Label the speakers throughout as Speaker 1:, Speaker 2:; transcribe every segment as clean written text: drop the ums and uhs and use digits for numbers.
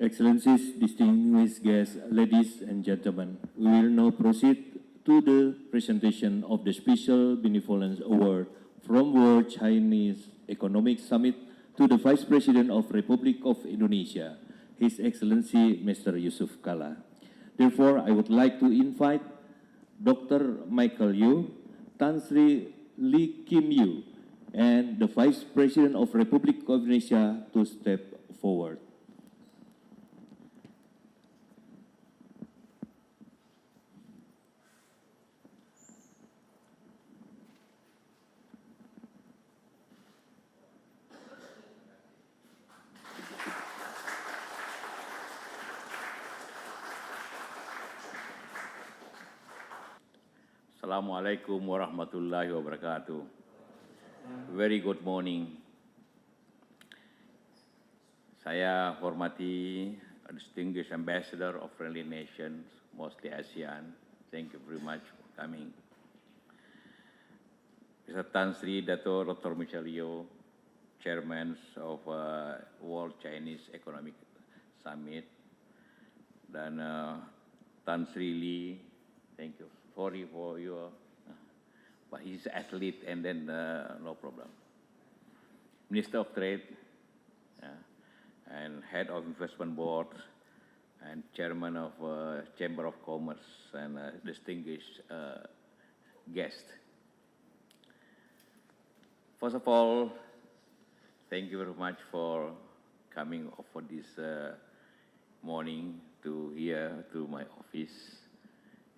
Speaker 1: Excellencies, distinguished guests, ladies and gentlemen, we will now proceed to the presentation of the Special Benevolence Award from World Chinese Economic Summit to the Vice President of Republic of Indonesia, His Excellency Mr. Jusuf Kalla. Therefore, I would like to invite Dr. Michael Yu, Tan Sri Lee Kim Yu, and the Vice President of Republic of Indonesia to step forward.
Speaker 2: Assalamualaikum warahmatullahi wabarakatuh. Very good morning. Saya hormati distinguished ambassador of friendly nations, mostly ASEAN. Thank you very much for coming. Mr. Tan Sri Dato Dr. Michelle Yeoh, Chairman of World Chinese Economic Summit, dan Tan Sri Lee, thank you. Sorry for your, but he's athlete and then no problem. Minister of Trade and Head of Investment Board and Chairman of Chamber of Commerce and distinguished guest. First of all, thank you very much for coming for this morning to here to my office.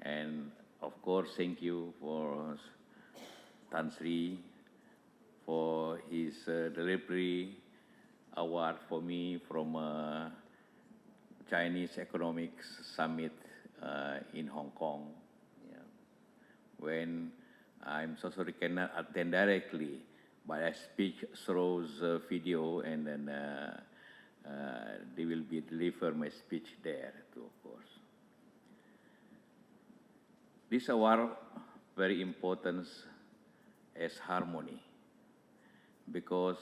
Speaker 2: And of course, thank you for Tan Sri for his delivery award for me from Chinese Economics Summit in Hong Kong. Yeah. When I'm so sorry cannot attend directly, but I speak through video and then they will be deliver my speech there too, of course. This award very important as harmony, because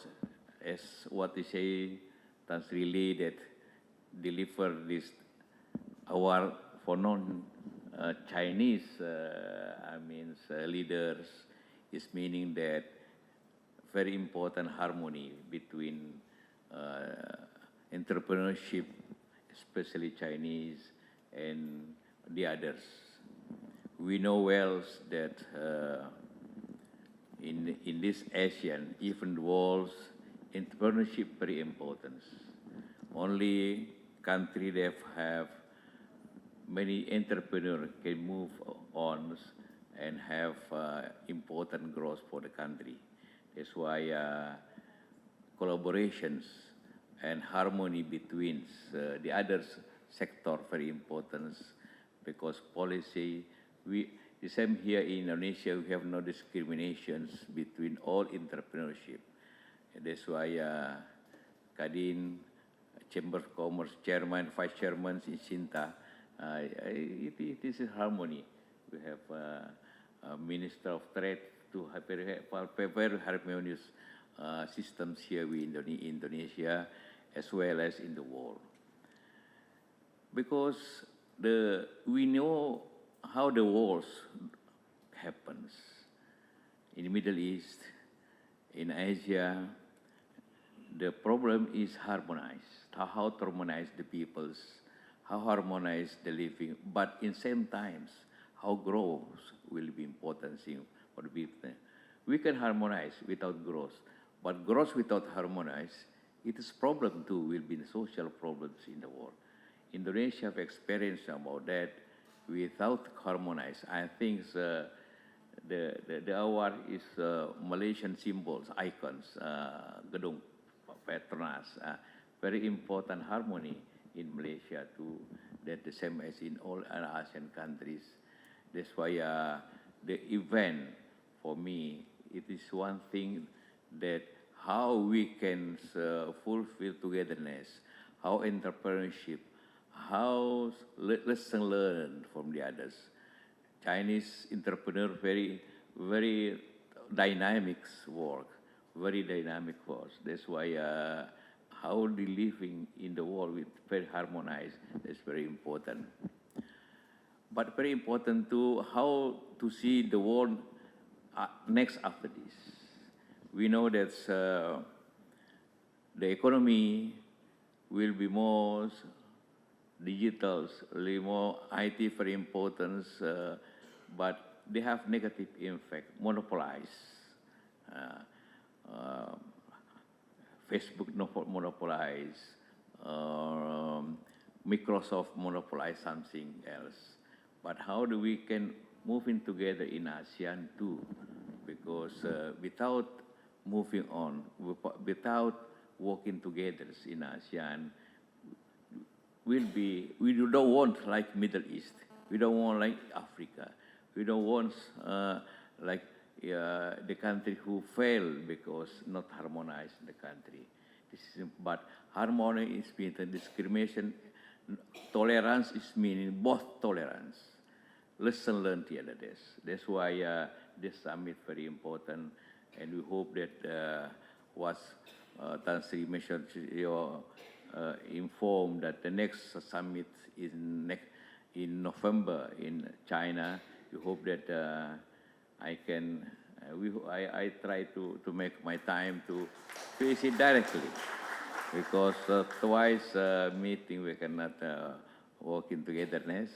Speaker 2: as what they say, Tan Sri Lee that deliver this award for non-Chinese leaders is meaning that very important harmony between entrepreneurship, especially Chinese, and the others. We know well that in this Asian, even the world's entrepreneurship very important. Only country that have many entrepreneurs can move on and have important growth for the country. That's why collaborations and harmony between the other sector very important, because policy, the same here in Indonesia, we have no discriminations between all entrepreneurship. And that's why Kadin, Chamber of Commerce Chairman, Vice Chairman in Sinta, it is in harmony. We have a Minister of Trade to have very harmonious systems here in Indonesia as well as in the world. Because we know how the wars happens in the Middle East, in Asia. The problem is harmonize, how to harmonize the peoples, how harmonize the living, but in same times, how growth will be important thing for the people. We can harmonize without growth, but growth without harmonize, it is problem too, will be the social problems in the world. Indonesia have experience about that. Without harmonize, I think the award is Malaysian symbols, icons, Gedung Petronas, very important harmony in Malaysia too, that the same as in all other ASEAN countries. That's why the event for me, it is one thing that how we can fulfill togetherness, how entrepreneurship, how lesson learned from the others. Chinese entrepreneur very dynamic work, very dynamic force. That's why how they living in the world with very harmonized. That's very important. But very important too, how to see the world next after this. We know that the economy will be more digital, more IT very important, but they have negative impact, monopolize. Facebook monopolize, Microsoft monopolize something else. But how do we can move in together in ASEAN too? Because without moving on, without working together in ASEAN, we don't want like Middle East. We don't want like Africa. We don't want like the country who fail because not harmonized the country. But harmony is meaning discrimination. Tolerance is meaning both tolerance. Lesson learned the other days. That's why this summit very important, and we hope that was Tan Sri mentioned, informed that the next summit is in November in China. We hope that I can. I try to make my time to face it directly, because twice meeting we cannot work in togetherness,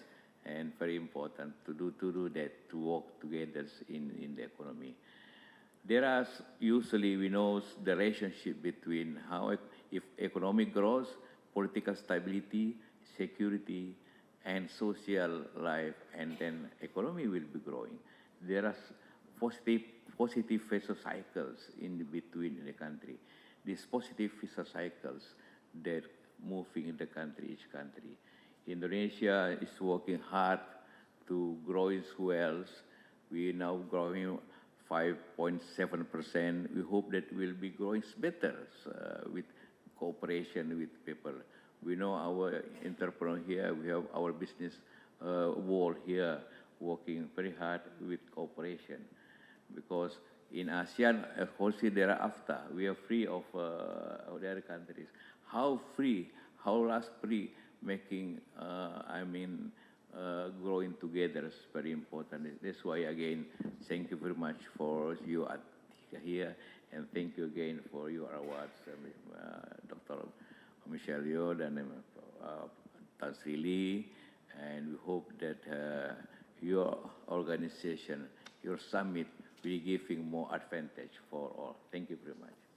Speaker 2: and very important to do that, to work together in the economy. There are usually, we know the relationship between how if economic growth, political stability, security, and social life, and then economy will be growing. There are positive vicious cycles in between the country. These positive vicious cycles, they're moving in the country, each country. Indonesia is working hard to grow its wealth. We now growing 5.7%. We hope that we'll be growing better with cooperation with people. We know our entrepreneur here, we have our business world here working very hard with cooperation. Because in ASEAN, of course, thereafter, we are free of other countries. How free, how last free, making, growing together is very important. That's why, again, thank you very much for you at here, and thank you again for your awards, Dr. Michelle Yeoh and Tan Sri Lee, and we hope that your organization, your summit, will be giving more advantage for all. Thank you very much.